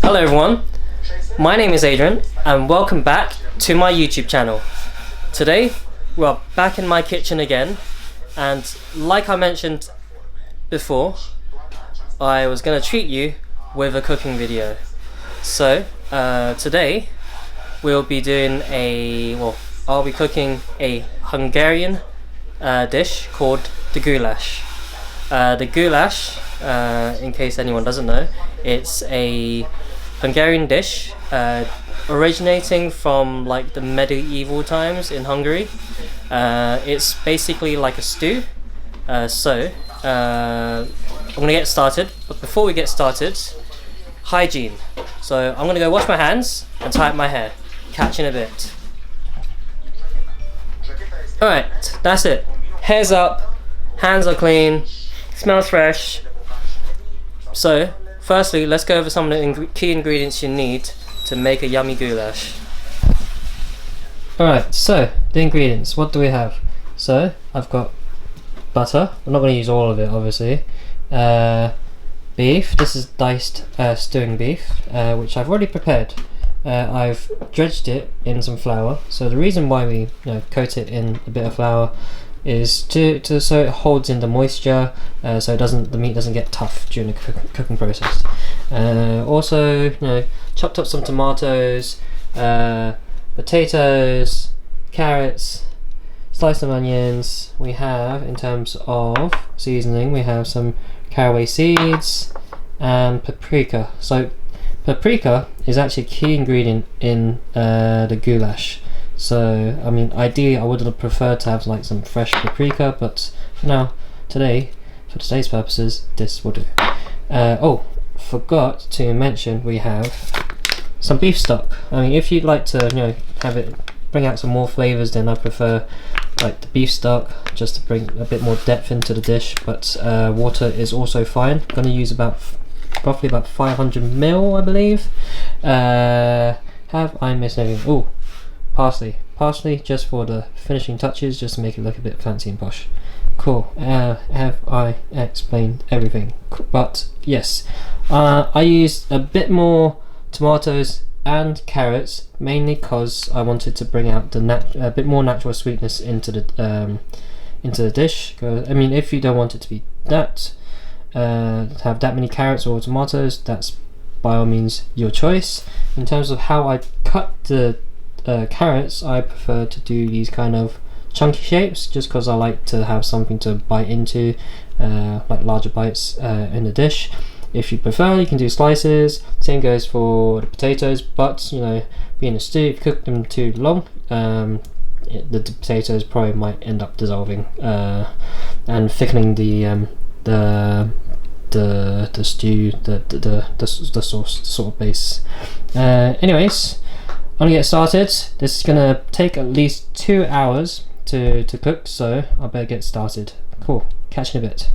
Hello everyone, my name is Adrian and welcome back to my YouTube channel. Today we're back in my kitchen again, and like I mentioned before, I was going to treat you with a cooking video. So today we'll be doing I'll be cooking a Hungarian dish called the goulash. The goulash, in case anyone doesn't know, it's a Hungarian dish originating from like the medieval times in Hungary. It's basically like a stew. I'm gonna get started, but before we get started, hygiene. So I'm gonna go wash my hands and tie up my hair. Catch you in a bit. Alright, that's it. Hair's up, hands are clean, smells fresh. So firstly, let's go over some of the key ingredients you need to make a yummy goulash. Alright, so the ingredients, what do we have? So I've got butter, I'm not going to use all of it obviously. Beef, this is diced stewing beef, which I've already prepared. I've dredged it in some flour. So the reason why we coat it in a bit of flour is so it holds in the moisture, so the meat doesn't get tough during the cooking process. Also, chopped up some tomatoes, potatoes, carrots, sliced some onions. We have, in terms of seasoning, we have some caraway seeds and paprika. So paprika is actually a key ingredient in the goulash. So I mean, ideally I would have preferred to have like some fresh paprika, but for now, for today's purposes, this will do. Oh, forgot to mention we have some beef stock. I mean, if you'd like to have it bring out some more flavors, then I prefer like the beef stock, just to bring a bit more depth into the dish, but water is also fine. I'm going to use roughly about 500 ml, I believe. Have I missed anything? Oh, parsley just for the finishing touches, just to make it look a bit fancy and posh. Cool. Have I explained everything? But yes, I used a bit more tomatoes and carrots, mainly because I wanted to bring out a bit more natural sweetness into the dish. I mean, if you don't want it to be have that many carrots or tomatoes, that's by all means your choice. In terms of how I cut the carrots, I prefer to do these kind of chunky shapes, just because I like to have something to bite into, like larger bites in the dish. If you prefer, you can do slices. Same goes for the potatoes, but being a stew, if you cook them too long, the potatoes probably might end up dissolving and thickening the stew, the sauce sort of base. Anyways, I'm gonna get started. This is gonna take at least 2 hours to cook, so I better get started. Cool, catch you in a bit.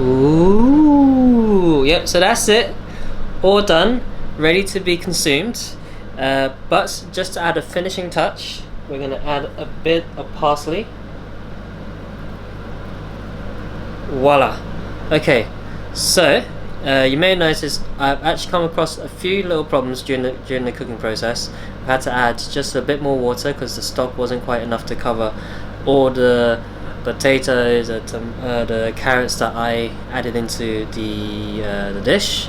Ooh, yep, so that's it. All done, ready to be consumed. But just to add a finishing touch, we're going to add a bit of parsley. Voila. Okay, so you may notice I've actually come across a few little problems during the cooking process. I've had to add just a bit more water because the stock wasn't quite enough to cover all the potatoes, the carrots that I added into the dish.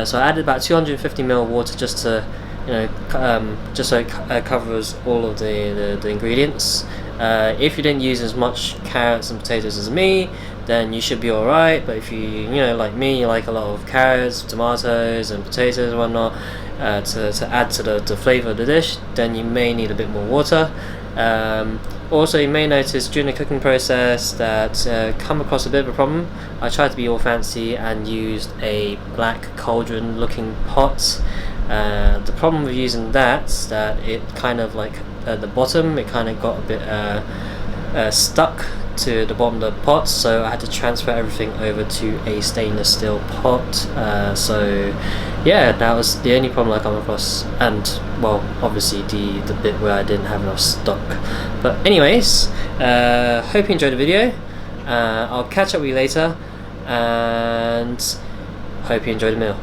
So I added about 250 ml of water just to, just so it covers all of the ingredients. If you didn't use as much carrots and potatoes as me, then you should be alright. But if you like me, you like a lot of carrots, tomatoes and potatoes and whatnot to add to the flavour of the dish, then you may need a bit more water. Also, you may notice during the cooking process that come across a bit of a problem. I tried to be all fancy and used a black cauldron looking pot. The problem with using that is that it kind of like at the bottom, it kind of got a bit stuck to the bottom of the pot, so I had to transfer everything over to a stainless steel pot. So yeah, that was the only problem I come across, and well, obviously the bit where I didn't have enough stock. But anyways, hope you enjoyed the video. I'll catch up with you later, and hope you enjoyed the meal.